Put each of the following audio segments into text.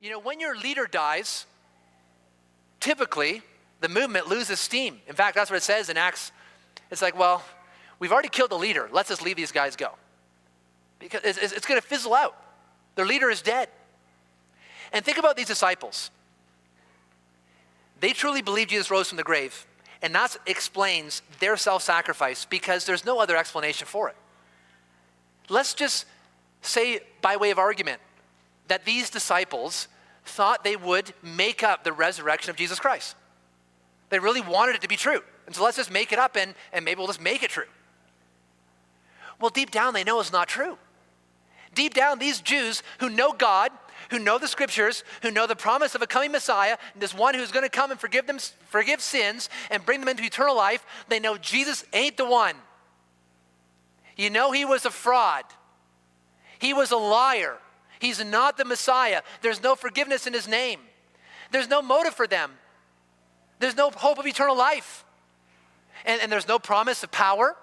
You know, when your leader dies, typically the movement loses steam. In fact, that's what it says in Acts. It's like, well, we've already killed the leader. Let's just leave these guys go. Because it's going to fizzle out. Their leader is dead. And think about these disciples. They truly believe Jesus rose from the grave. And that explains their self-sacrifice because there's no other explanation for it. Let's just say, by way of argument, that these disciples thought they would make up the resurrection of Jesus Christ. They really wanted it to be true. And so let's just make it up and maybe we'll just make it true. Well, deep down, they know it's not true. Deep down, these Jews who know God, who know the scriptures, who know the promise of a coming Messiah, this one who's going to come and forgive sins and bring them into eternal life, they know Jesus ain't the one. You know, he was a fraud. He was a liar. He's not the Messiah. There's no forgiveness in his name. There's no motive for them. There's no hope of eternal life. And there's no promise of power.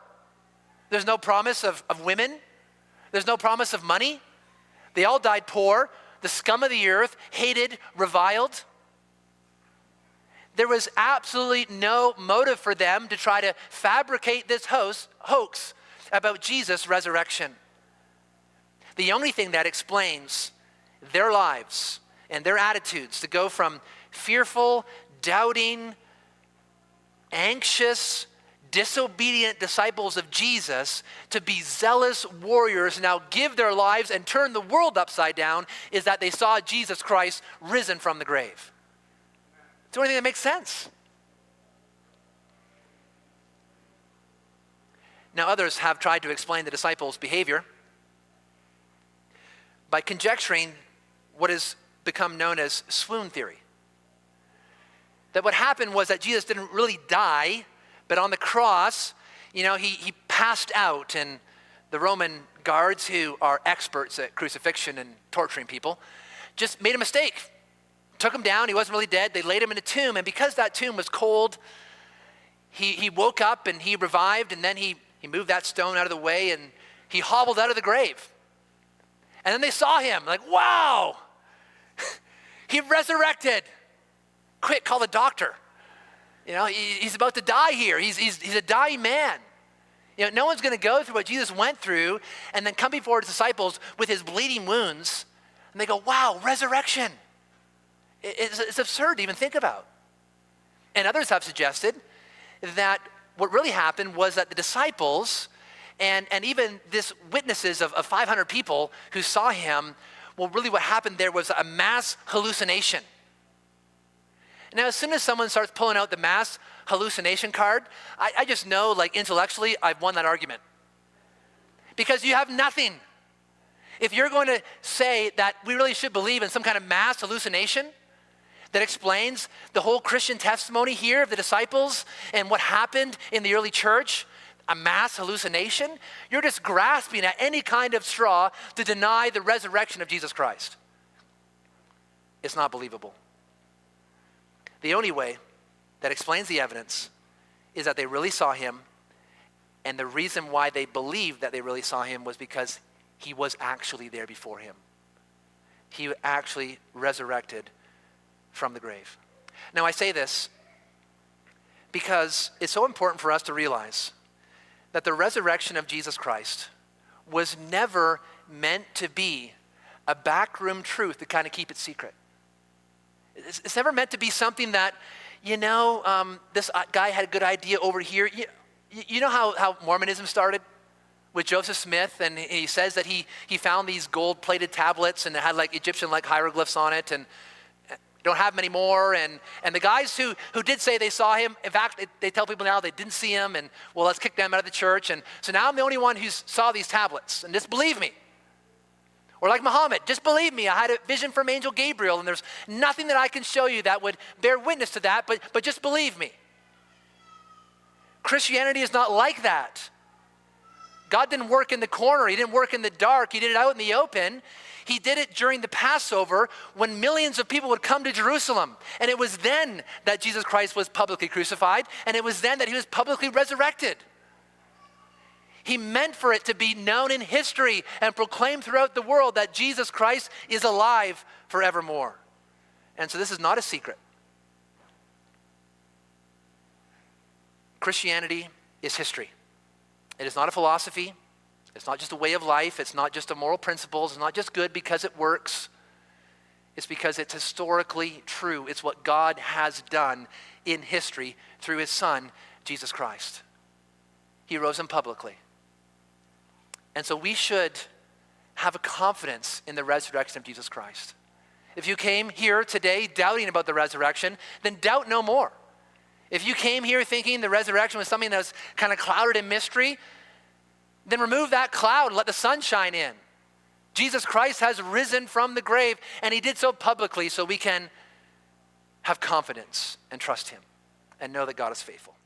There's no promise of women. There's no promise of money. They all died poor, the scum of the earth, hated, reviled. There was absolutely no motive for them to try to fabricate this hoax about Jesus' resurrection. The only thing that explains their lives and their attitudes to go from fearful, doubting, anxious, disobedient disciples of Jesus to be zealous warriors, now give their lives and turn the world upside down, is that they saw Jesus Christ risen from the grave. It's the only thing that makes sense. Now, others have tried to explain the disciples' behavior by conjecturing what has become known as swoon theory. That what happened was that Jesus didn't really die, but on the cross, you know, he passed out, and the Roman guards, who are experts at crucifixion and torturing people, just made a mistake. Took him down, he wasn't really dead, they laid him in a tomb, and because that tomb was cold, he woke up and he revived, and then he moved that stone out of the way, and he hobbled out of the grave. And then they saw him, like, wow, he resurrected. Quick, call the doctor. You know, he's about to die here. He's a dying man. You know, no one's going to go through what Jesus went through and then come before his disciples with his bleeding wounds. And they go, wow, resurrection. It's absurd to even think about. And others have suggested that what really happened was that the disciples and even this witnesses of 500 people who saw him, well, really what happened there was a mass hallucination. Now, as soon as someone starts pulling out the mass hallucination card, I just know, like, intellectually, I've won that argument. Because you have nothing. If you're going to say that we really should believe in some kind of mass hallucination that explains the whole Christian testimony here of the disciples and what happened in the early church, a mass hallucination, you're just grasping at any kind of straw to deny the resurrection of Jesus Christ. It's not believable. The only way that explains the evidence is that they really saw him, and the reason why they believed that they really saw him was because he was actually there before him. He actually resurrected from the grave. Now, I say this because it's so important for us to realize that the resurrection of Jesus Christ was never meant to be a backroom truth to kind of keep it secret. It's never meant to be something that, you know, this guy had a good idea over here. You know how Mormonism started with Joseph Smith, and he says that he found these gold-plated tablets and it had like Egyptian-like hieroglyphs on it, and don't have them anymore. And the guys who did say they saw him, in fact, they tell people now they didn't see him, and well, let's kick them out of the church. And so now I'm the only one who saw these tablets, and just believe me. Or like Muhammad, just believe me, I had a vision from Angel Gabriel, and there's nothing that I can show you that would bear witness to that, but just believe me. Christianity is not like that. God didn't work in the corner. He didn't work in the dark. He did it out in the open. He did it during the Passover when millions of people would come to Jerusalem. And it was then that Jesus Christ was publicly crucified, and it was then that he was publicly resurrected. He meant for it to be known in history and proclaimed throughout the world that Jesus Christ is alive forevermore. And so this is not a secret. Christianity is history. It is not a philosophy. It's not just a way of life. It's not just a moral principles. It's not just good because it works. It's because it's historically true. It's what God has done in history through his Son, Jesus Christ. He rose him publicly. And so we should have a confidence in the resurrection of Jesus Christ. If you came here today doubting about the resurrection, then doubt no more. If you came here thinking the resurrection was something that was kind of clouded in mystery, then remove that cloud and let the sun shine in. Jesus Christ has risen from the grave, and he did so publicly so we can have confidence and trust him and know that God is faithful.